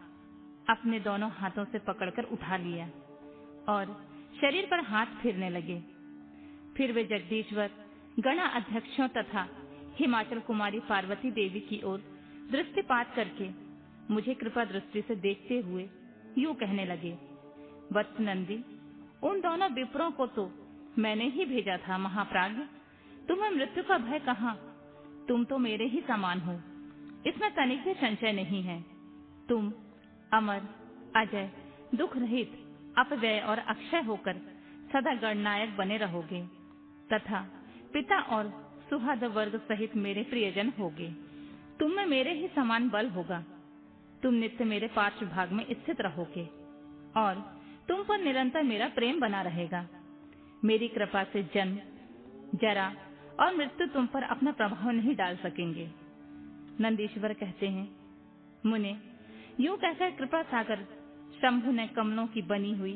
अपने दोनों हाथों से पकड़कर उठा लिया और शरीर पर हाथ फेरने लगे। फिर वे जगदीश्वर, गणा अध्यक्षों तथा हिमाचल कुमारी पार्वती देवी की ओर दृष्टिपात करके मुझे कृपा दृष्टि से देखते हुए यूं कहने लगे, वत्स नंदी, उन दोनों विप्रों को तो मैंने ही भेजा था महाप्राज्ञ। तुम्हें मृत्यु का भय कहाँ? तुम तो मेरे ही समान हो, इसमें तनिक भी संशय नहीं है। तुम अमर, अजय, दुख रहित, अपव्यय और अक्षय होकर सदा गणनायक बने रहोगे तथा पिता और सुहृद वर्ग सहित मेरे प्रियजन होगे। तुम में मेरे ही समान बल होगा। तुम नित्य मेरे पार्श्व भाग में स्थित रहोगे और तुम पर निरंतर मेरा प्रेम बना रहेगा। मेरी कृपा से जन्म, जरा और मृत्यु तुम पर अपना प्रभाव नहीं डाल सकेंगे। नंदीश्वर कहते हैं, मुने, यूं कहकर कृपा सागर शंभु ने कमलों की बनी हुई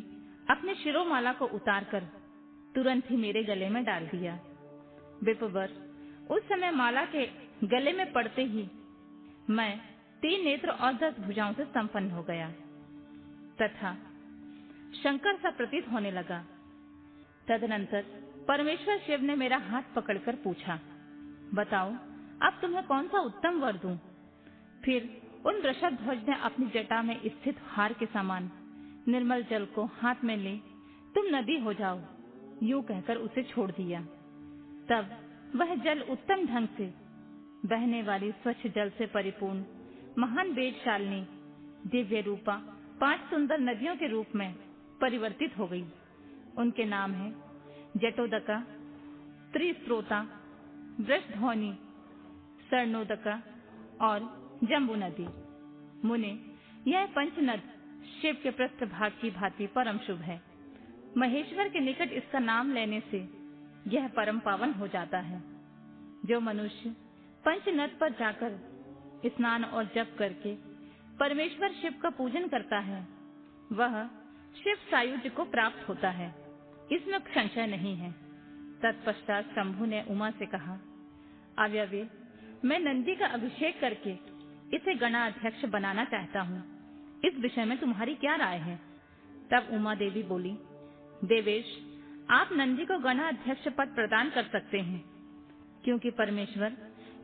अपने शिरोमाला को उतारकर तुरंत ही मेरे गले में डाल दिया। विप्रवर, उस समय माला के गले में पड़ते ही मैं 3 नेत्र और 10 भुजाओं से संपन्न हो गया तथा शंकर सा प्रतीत होने लगा। तदनंतर परमेश्वर शिव ने मेरा हाथ पकड़कर पूछा, बताओ अब तुम्हें कौन सा उत्तम वर दूं? फिर उन वृषभ ध्वज ने अपनी जटा में स्थित हार के समान निर्मल जल को हाथ में ले तुम नदी हो जाओ, यूं कहकर उसे छोड़ दिया। तब वह जल उत्तम ढंग से बहने वाली स्वच्छ जल से परिपूर्ण महान वेदशालिनी दिव्य रूपा 5 सुंदर नदियों के रूप में परिवर्तित हो गई। उनके नाम है जटोदका, त्रिस्रोता, वृषध्वनि, स्वर्णोदका और जम्बू नदी। मुने, यह पंच नद शिव के पृष्ठभाग की भांति परम शुभ है। महेश्वर के निकट इसका नाम लेने से यह परम पावन हो जाता है। जो मनुष्य पंच नद पर जाकर स्नान और जप करके परमेश्वर शिव का पूजन करता है, वह शिव सायुज्य को प्राप्त होता है, इसमें संशय नहीं है। तत्पश्चात शंभु ने उमा से कहा, अव्यवे, मैं नंदी का अभिषेक करके इसे गणाध्यक्ष बनाना चाहता हूँ। इस विषय में तुम्हारी क्या राय है? तब उमा देवी बोली, देवेश, आप नंदी को गणाध्यक्ष पद प्रदान कर सकते हैं, क्योंकि परमेश्वर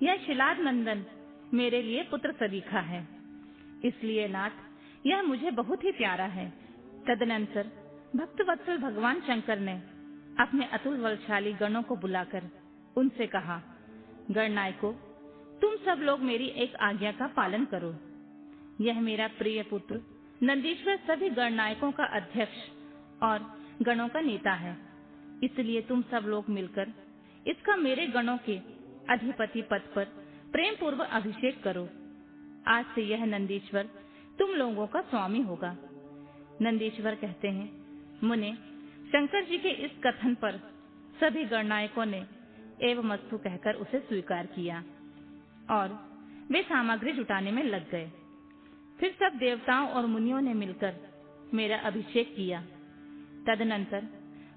यह शिलाद नंदन मेरे लिए पुत्र सरीखा है। इसलिए नाथ, यह मुझे बहुत ही प्यारा है। तदनंतर भक्तवत्सल भगवान शंकर ने अपने अतुल बलशाली गणों को बुलाकर उनसे कहा, गणनायकों, तुम सब लोग मेरी एक आज्ञा का पालन करो। यह मेरा प्रिय पुत्र नंदीश्वर सभी गणनायकों का अध्यक्ष और गणों का नेता है। इसलिए तुम सब लोग मिलकर इसका मेरे गणों के अधिपति पद पर प्रेम पूर्वक अभिषेक करो। आज से यह नंदीश्वर तुम लोगों का स्वामी होगा। नंदीश्वर कहते हैं, मुने, शंकर जी के इस कथन पर सभी गणनायकों ने एवमस्तु कहकर उसे स्वीकार किया और वे सामग्री जुटाने में लग गए। फिर सब देवताओं और मुनियों ने मिलकर मेरा अभिषेक किया। तदनंतर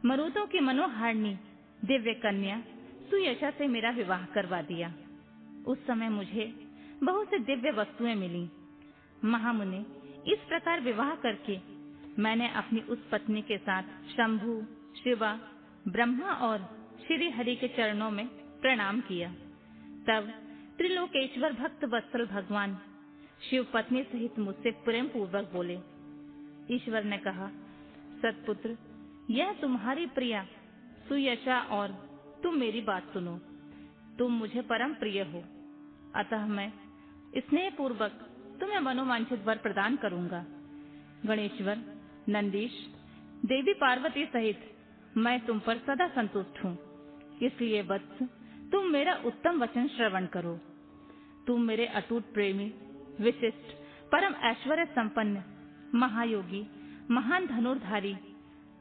मरुतों की मनोहारिणी दिव्य कन्या सुयशा से मेरा विवाह करवा दिया। उस समय मुझे बहुत सी दिव्य वस्तुएं मिली। महामुनि, इस प्रकार विवाह करके मैंने अपनी उस पत्नी के साथ शंभु, शिवा, ब्रह्मा और श्री हरि के चरणों में प्रणाम किया। तब त्रिलोकेश्वर भक्त वत्सल भगवान शिव पत्नी सहित मुझसे प्रेम पूर्वक बोले। ईश्वर ने कहा, सतपुत्र, यह तुम्हारी प्रिया सुयशा और तुम मेरी बात सुनो। तुम मुझे परम प्रिय हो, अतः मैं स्नेह पूर्वक तुम्हें मनोवांछित वर प्रदान करूंगा। गणेश्वर, नंदीश, देवी पार्वती सहित मैं तुम पर सदा संतुष्ट हूँ। इसलिए वत्स, तुम मेरा उत्तम वचन श्रवण करो। तुम मेरे अटूट प्रेमी, विशिष्ट, परम ऐश्वर्य संपन्न, महायोगी, महान धनुर्धारी,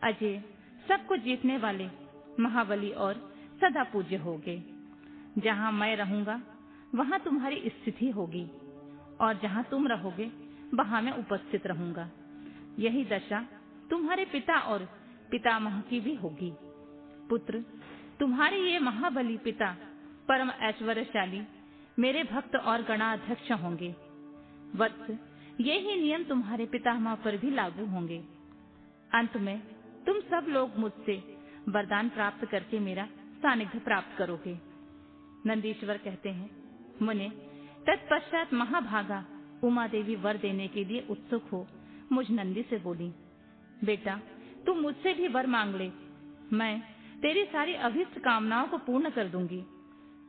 अजय, सबको जीतने वाले महाबली और सदा पूज्य होगे। जहाँ मैं रहूंगा वहाँ तुम्हारी स्थिति होगी, और जहाँ तुम रहोगे वहाँ मैं उपस्थित रहूंगा। यही दशा तुम्हारे पिता और पितामह की भी होगी। पुत्र, तुम्हारे ये महाबली पिता परम ऐश्वर्यशाली मेरे भक्त और गणाध्यक्ष होंगे। वत्स, ये ही नियम तुम्हारे पितामह पर भी लागू होंगे। अंत में तुम सब लोग मुझसे वरदान प्राप्त करके मेरा सानिध्य प्राप्त करोगे। नंदीश्वर कहते हैं, मुने, तत्पश्चात महाभागा उमा देवी वर देने के लिए उत्सुक हो मुझ नंदी से बोली, बेटा, तुम मुझसे भी वर मांग ले, मैं तेरी सारी अभीष्ट कामनाओं को पूर्ण कर दूंगी।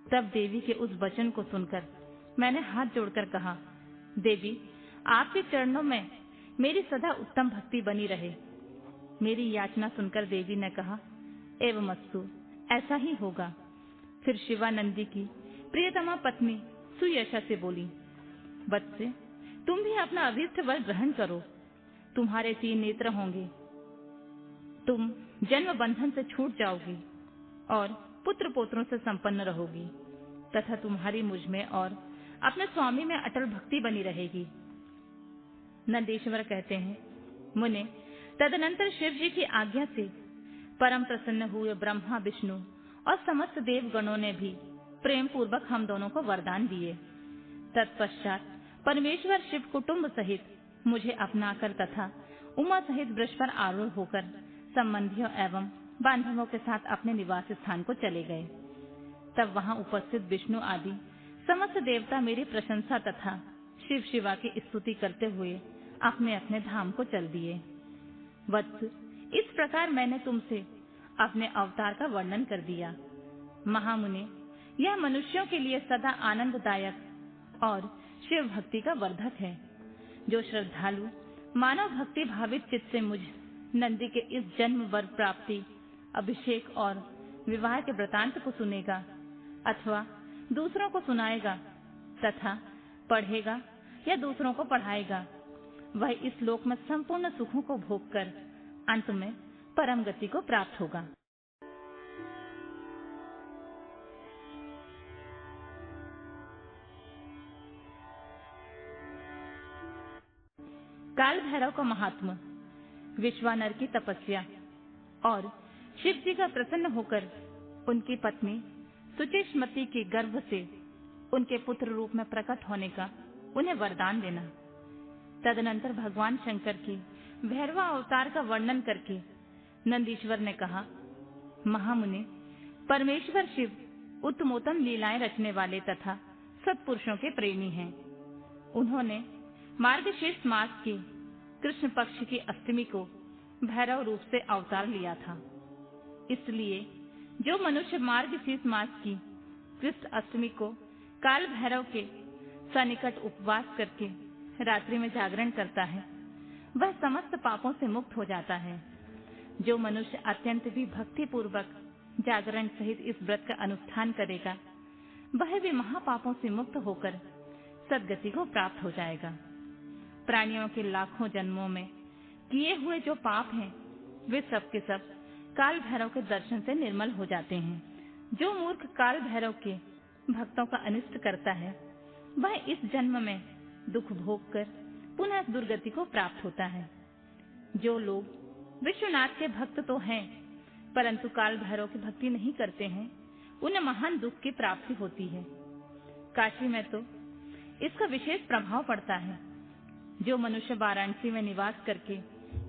तब देवी के उस वचन को सुनकर मैंने हाथ जोड़कर कहा, देवी, आपके चरणों में मेरी सदा उत्तम भक्ति बनी रहे। मेरी याचना सुनकर देवी ने कहा, एवमस्तु, ऐसा ही होगा। फिर शिवानंदी की प्रियतमा पत्नी सुयशा से बोली, वत्स, तुम भी अपना अभीष्ट वर ग्रहण करो। तुम्हारे 3 नेत्र होंगे, तुम जन्म बंधन से छूट जाओगी और पुत्र पोत्रों से संपन्न रहोगी, तथा तुम्हारी मुझ में और अपने स्वामी में अटल भक्ति बनी रहेगी। नंदीश्वर कहते हैं, मुने, तदनंतर शिव जी की आज्ञा से परम प्रसन्न हुए ब्रह्मा, विष्णु और समस्त देवगणों ने भी प्रेम पूर्वक हम दोनों को वरदान दिए। तत्पश्चात परमेश्वर शिव कुटुंब सहित मुझे अपनाकर तथा उमा सहित वृक्ष पर आरूढ़ होकर संबंधियों एवं बांधवों के साथ अपने निवास स्थान को चले गए। तब वहां उपस्थित विष्णु आदि समस्त देवता मेरी प्रशंसा तथा शिव शिवा की स्तुति करते हुए अपने अपने धाम को चल दिए। वत्स, इस प्रकार मैंने तुमसे अपने अवतार का वर्णन कर दिया। महामुने, यह मनुष्यों के लिए सदा आनंददायक और शिव भक्ति का वर्धक है। जो श्रद्धालु मानव भक्ति भावित चित्त से मुझ नंदी के इस जन्म वर प्राप्ति, अभिषेक और विवाह के वृतांत को सुनेगा अथवा दूसरों को सुनाएगा तथा पढ़ेगा या दूसरों को पढ़ाएगा, वह इस लोक में संपूर्ण सुखों को भोगकर अंत में परम गति को प्राप्त होगा। काल भैरव का महात्मा, विश्वानर की तपस्या और शिव जी का प्रसन्न होकर उनकी पत्नी सुचेष्मती के गर्भ से उनके पुत्र रूप में प्रकट होने का उन्हें वरदान देना। तदनंतर भगवान शंकर के भैरवा अवतार का वर्णन करके नंदीश्वर ने कहा, महामुनि, परमेश्वर शिव उत्तमोत्तम लीलाएं रचने वाले तथा सत्पुरुषों के प्रेमी हैं। उन्होंने मार्गशीर्ष मास के कृष्ण पक्ष की अष्टमी को भैरव रूप से अवतार लिया था। इसलिए जो मनुष्य मार्गशीर्ष मास की कृष्ण अष्टमी को काल भैरव के सनिकट उपवास करके रात्रि में जागरण करता है, वह समस्त पापों से मुक्त हो जाता है। जो मनुष्य अत्यंत भी भक्ति पूर्वक जागरण सहित इस व्रत का अनुष्ठान करेगा, वह भी महापापों से मुक्त होकर सद्गति को प्राप्त हो जाएगा। प्राणियों के लाखों जन्मों में किए हुए जो पाप हैं, वे सब के सब काल भैरव के दर्शन से निर्मल हो जाते हैं। जो मूर्ख काल भैरव के भक्तों का अनिष्ट करता है, वह इस जन्म में दुख भोग कर पुनः दुर्गति को प्राप्त होता है। जो लोग विश्वनाथ के भक्त तो हैं, परंतु काल भैरव की भक्ति नहीं करते हैं, उन्हें महान दुख की प्राप्ति होती है। काशी में तो इसका विशेष प्रभाव पड़ता है। जो मनुष्य वाराणसी में निवास करके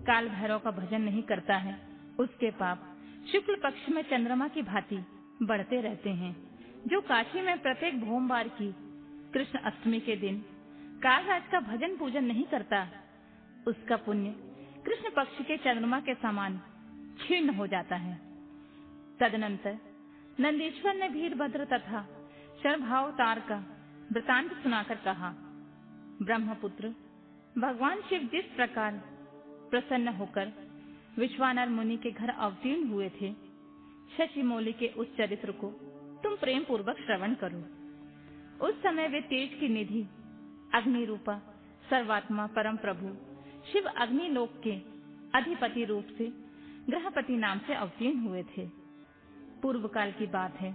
काल भैरव का भजन नहीं करता है, उसके पाप शुक्ल पक्ष में चंद्रमा की भांति बढ़ते रहते हैं। जो काशी में प्रत्येक भोमवार की कृष्ण अष्टमी के दिन कालराज का भजन पूजन नहीं करता, उसका पुण्य कृष्ण पक्ष के चंद्रमा के समान क्षीण हो जाता है। तदनंतर नंदीश्वर ने वीरभद्र तथा शरभावतार का वृतांत सुनाकर कहा, ब्रह्मपुत्र भगवान शिव जिस प्रकार प्रसन्न होकर विश्वानर मुनि के घर अवतीर्ण हुए थे, शशिमौली के उस चरित्र को तुम प्रेम पूर्वक श्रवण करो। उस समय वे तेज की निधि अग्नि रूपा सर्वात्मा परम प्रभु शिव अग्नि लोक के अधिपति रूप से ग्रहपति नाम से अवतीर्ण हुए थे। पूर्व काल की बात है।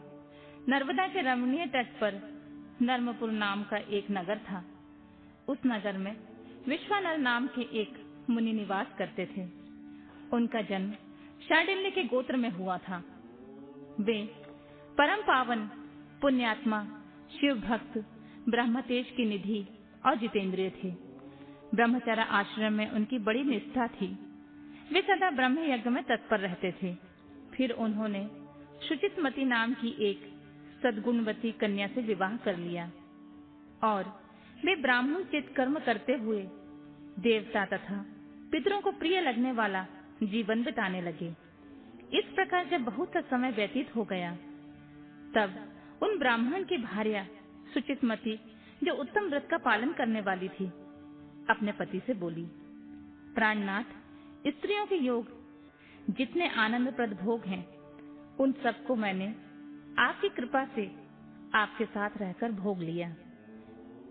नर्मदा के रमणीय तट पर नर्मपुर नाम का एक नगर था। उस नगर में विश्वानर नाम के एक मुनि निवास करते थे। उनका जन्म शांडिल्य के गोत्र में हुआ था। वे परम पावन पुण्यात्मा शिव भक्त ब्रह्म तेज की निधि और जितेंद्रिय थे। ब्रह्मचर्य आश्रम में उनकी बड़ी निष्ठा थी। वे सदा ब्रह्म यज्ञ में तत्पर रहते थे। फिर उन्होंने शुचितमती नाम की एक सद्गुणवती कन्या से विवाह कर लिया और वे ब्राह्मण चित कर्म करते हुए देवता तथा पितरों को प्रिय लगने वाला जीवन बिताने लगे। इस प्रकार जब बहुत सा समय व्यतीत हो गया, तब उन ब्राह्मण की भार्या सुचितमती, जो उत्तम व्रत का पालन करने वाली थी, अपने पति से बोली, प्राणनाथ, स्त्रियों के योग जितने आनंदप्रद भोग हैं, उन सबको मैंने आपकी कृपा से आपके साथ रहकर भोग लिया।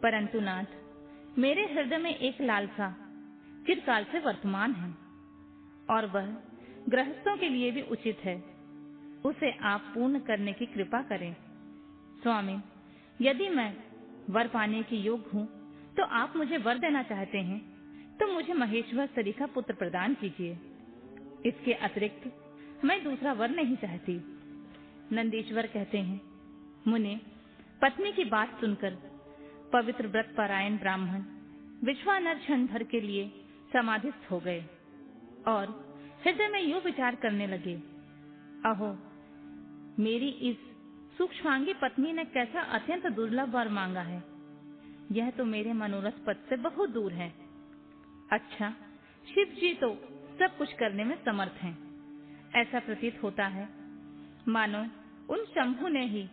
परंतु नाथ, मेरे हृदय में एक लालसा चिरकाल से वर्तमान है और वह गृहस्थों के लिए भी उचित है। उसे आप पूर्ण करने की कृपा करें। स्वामी, यदि मैं वर पाने के योग हूँ, तो आप मुझे वर देना चाहते हैं, तो मुझे महेश्वर सरी का पुत्र प्रदान कीजिए। इसके अतिरिक्त मैं दूसरा वर नहीं चाहती। नंदीश्वर कहते हैं, मुने, पत्नी की बात सुनकर पवित्र व्रत परायण ब्राह्मण विश्वानर क्षण भर के लिए समाधिस्थ हो गए और हृदय में यूं विचार करने लगे, अहो, मेरी इस सूक्ष्मांगी पत्नी ने कैसा अत्यंत दुर्लभ वर मांगा है। यह तो मेरे मनोरथ पद से बहुत दूर है। अच्छा, शिव जी तो सब कुछ करने में समर्थ हैं। ऐसा प्रतीत होता है मानो उन शंभु ने ही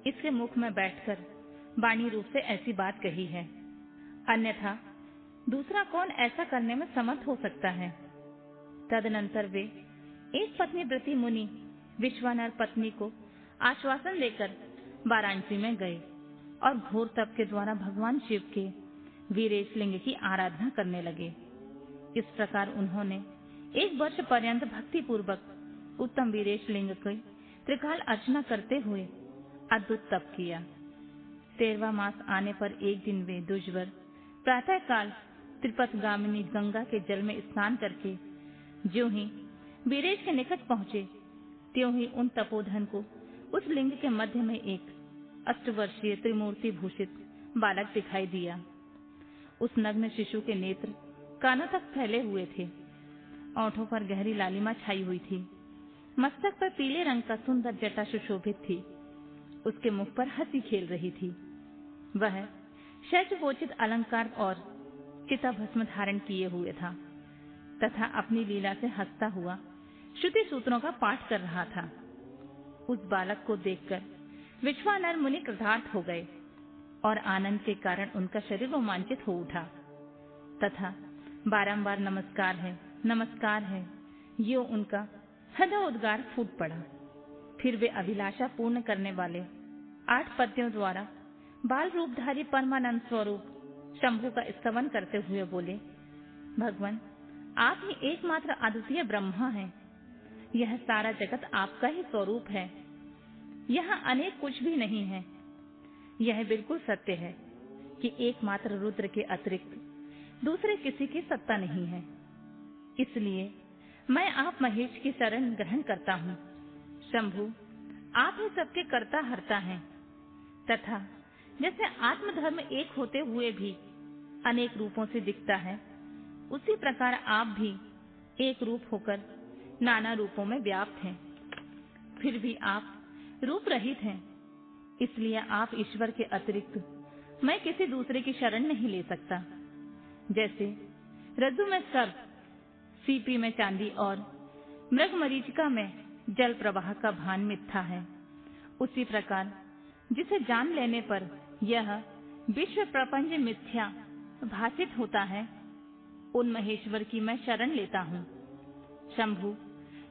इसके मुख में बैठकर वाणी रूप से ऐसी बात कही है। अन्यथा दूसरा कौन ऐसा करने में समर्थ हो सकता है। तदनंतर वे एक पत्नी व्रती मुनि विश्वानर पत्नी को आश्वासन देकर वाराणसी में गए और घोर तप के द्वारा भगवान शिव के वीरेश लिंग की आराधना करने लगे। इस प्रकार उन्होंने 1 वर्ष पर्यंत भक्ति पूर्वक उत्तम वीरेश लिंग की त्रिकाल अर्चना करते हुए अद्भुत तप किया। 13वां मास आने पर एक दिन वे दुष्वर प्रातः काल त्रिपथगामिनी गंगा के जल में स्नान करके ज्यों ही वीरेश के निकट पहुंचे, त्यों ही उन तपोधन को उस लिंग के मध्य में एक 8 वर्षीय त्रिमूर्ति भूषित बालक दिखाई दिया। उस नग्न शिशु के नेत्र कानों तक फैले हुए थे। ओंठों पर गहरी लालिमा छाई हुई थी। मस्तक पर पीले रंग का सुंदर जटा सुशोभित थी। उसके मुख पर हंसी खेल रही थी। वह शैचवोचित अलंकार और चिताभस्म धारण किए हुए था तथा अपनी लीला से हंसता हुआ श्रुति सूत्रों का पाठ कर रहा था। उस बालक को देखकर विश्वानर मुनि कृतार्थ हो गए और आनंद के कारण उनका शरीर रोमांचित हो उठा तथा बारंबार नमस्कार है यो उनका हृदय उद्गार फूट पड़ा। फिर वे अभिलाषा पूर्ण करने वाले 8 पद्यों द्वारा बाल रूपधारी परमानंद स्वरूप शंभु का स्तवन करते हुए बोले, भगवान, आप ही एकमात्र अद्वितीय ब्रह्मा हैं। यह सारा जगत आपका ही स्वरूप है। यहाँ अनेक कुछ भी नहीं है। यह बिल्कुल सत्य है कि एकमात्र रुद्र के अतिरिक्त दूसरे किसी की सत्ता नहीं है। इसलिए मैं आप महेश की शरण ग्रहण करता हूँ। शंभु, आप ही सबके कर्ता हर्ता हैं तथा जैसे आत्मधर्म एक होते हुए भी अनेक रूपों से दिखता है, उसी प्रकार आप भी एक रूप होकर नाना रूपों में व्याप्त हैं। फिर भी आप रूप रहित हैं। इसलिए आप ईश्वर के अतिरिक्त मैं किसी दूसरे की शरण नहीं ले सकता। जैसे रज्जु में सर्प, सीपी में चांदी और मृग मरीचिका में जल प्रवाह का भान मिथ्या है, उसी प्रकार जिसे जान लेने पर यह विश्व प्रपंच मिथ्या भाषित होता है, उन महेश्वर की मैं शरण लेता हूँ। शंभु,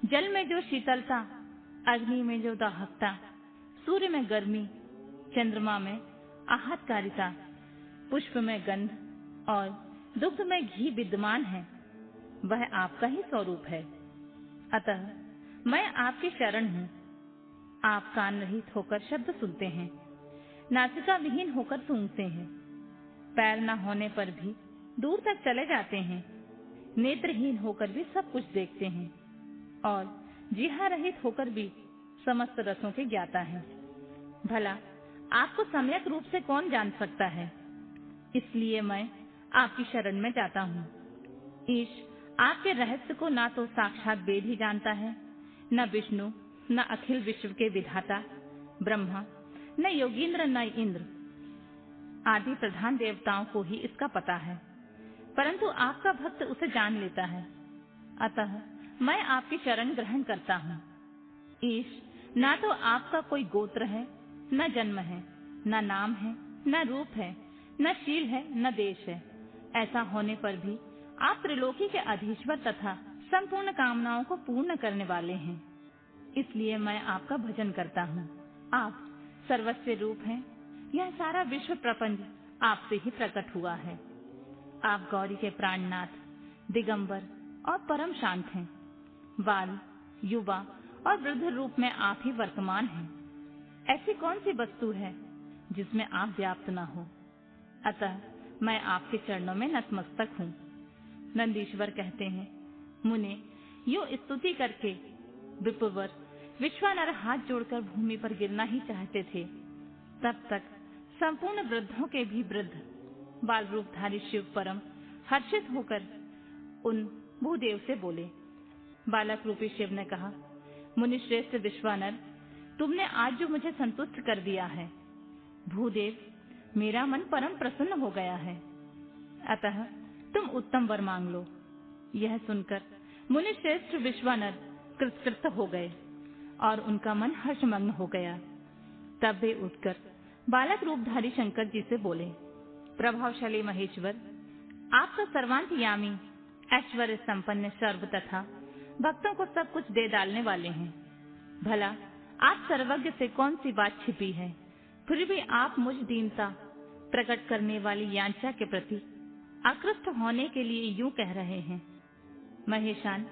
जल में जो शीतलता, अग्नि में जो दाहकता, सूर्य में गर्मी, चंद्रमा में आहतकारिता, पुष्प में गंध और दुग्ध में घी विद्यमान है, वह आपका ही स्वरूप है। अतः मैं आपकी शरण हूँ। आप कान रहित होकर शब्द सुनते हैं, नासिका विहीन होकर सूंघते हैं, पैर न होने पर भी दूर तक चले जाते हैं, नेत्रहीन होकर भी सब कुछ देखते हैं और जिह्वा रहित होकर भी समस्त रसों के ज्ञाता हैं। भला आपको सम्यक रूप से कौन जान सकता है? इसलिए मैं आपकी शरण में जाता हूँ। ईश आपके रहस्य को ना तो साक्षात वेद ही जानता है, न विष्णु, न अखिल विश्व के विधाता ब्रह्मा, न योगींद्र, न इंद्र आदि प्रधान देवताओं को ही इसका पता है, परंतु आपका भक्त उसे जान लेता है। अतः मैं आपकी शरण ग्रहण करता हूँ। ईश, ना तो आपका कोई गोत्र है, न जन्म है, न नाम है, न रूप है, न शील है, न देश है। ऐसा होने पर भी आप त्रिलोकी के अधीश्वर तथा संपूर्ण कामनाओं को पूर्ण करने वाले हैं। इसलिए मैं आपका भजन करता हूँ। आप सर्वस्व रूप हैं। यह सारा विश्व प्रपंच आपसे ही प्रकट हुआ है। आप गौरी के प्राणनाथ, दिगंबर और परम शांत हैं। बाल, युवा और वृद्ध रूप में आप ही वर्तमान हैं। ऐसी कौन सी वस्तु है जिसमें आप व्याप्त न हो? अतः मैं आपके चरणों में नतमस्तक हूँ। नंदीश्वर कहते हैं, मुने यूं स्तुति करके विप्रवर विश्वानर हाथ जोड़कर भूमि पर गिरना ही चाहते थे, तब तक संपूर्ण वृद्धों के भी वृद्ध बाल रूपधारी शिव परम हर्षित होकर उन भूदेव से बोले। बालक रूपी शिव ने कहा, मुनि श्रेष्ठ विश्वानर, तुमने आज जो मुझे संतुष्ट कर दिया है, भूदेव, मेरा मन परम प्रसन्न हो गया है। अतः तुम उत्तम वर मांग लो। यह सुनकर मुनि श्रेष्ठ विश्वानर कृतकृत हो गए और उनका मन हर्षमग्न हो गया। तब वे उठकर बालक रूपधारी शंकर जी से बोले, प्रभावशाली महेश्वर, आप तो सर्वांतयामी, ऐश्वर्य संपन्न, सर्व तथा भक्तों को सब कुछ दे डालने वाले हैं। भला आप सर्वज्ञ से कौन सी बात छिपी है, फिर भी आप मुझ दीनता प्रकट करने वाली याचना के प्रति आकृष्ट होने के लिए यूं कह रहे हैं। महेशान,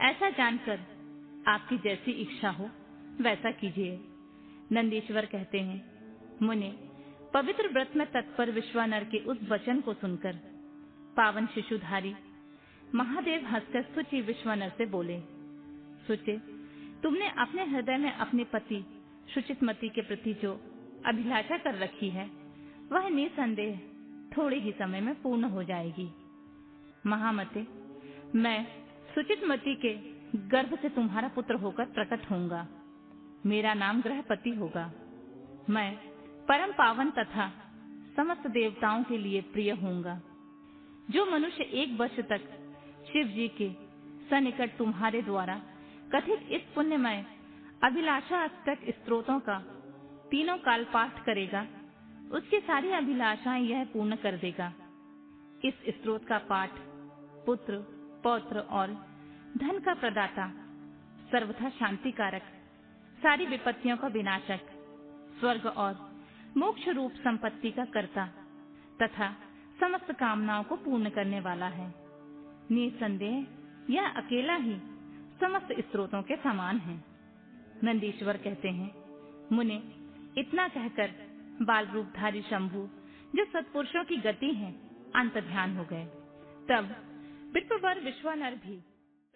ऐसा जानकर आपकी जैसी इच्छा हो वैसा कीजिए। नंदीश्वर कहते हैं, मुने, पवित्र व्रत में तत्पर विश्वानर के उस वचन को सुनकर पावन शिशुधारी महादेव हंसकर सुचि विश्वानर से बोले, सुचे, तुमने अपने हृदय में अपने पति शुचितमती के प्रति जो अभिलाषा कर रखी है, वह निसंदेह थोड़े ही समय में पूर्ण हो जाएगी। महामते, मैं शुचितमती के गर्भ से तुम्हारा पुत्र होकर प्रकट होऊंगा। मेरा नाम ग्रहपति होगा। मैं परम पावन तथा समस्त देवताओं के लिए प्रिय होऊंगा। जो मनुष्य 1 वर्ष तक शिव जी के सनिकट तुम्हारे द्वारा कथित इस पुण्यमय अभिलाषा अष्टक स्त्रोतों का तीनों काल पाठ करेगा, उसकी सारी अभिलाषाएं यह पूर्ण कर देगा। इस स्त्रोत का पाठ पुत्र, पौत्र और धन का प्रदाता, सर्वथा शांतिकारक, सारी विपत्तियों का विनाशक, स्वर्ग और मोक्ष रूप संपत्ति का कर्ता तथा समस्त कामनाओं को पूर्ण करने वाला है। निसंदेह यह अकेला ही समस्त स्त्रोतों के समान है। नंदीश्वर कहते हैं, मुने, इतना कहकर बाल रूपधारी शंभु, जो सत्पुरुषों की गति है, अंत ध्यान हो गए तब विप्रवर विश्वानर भी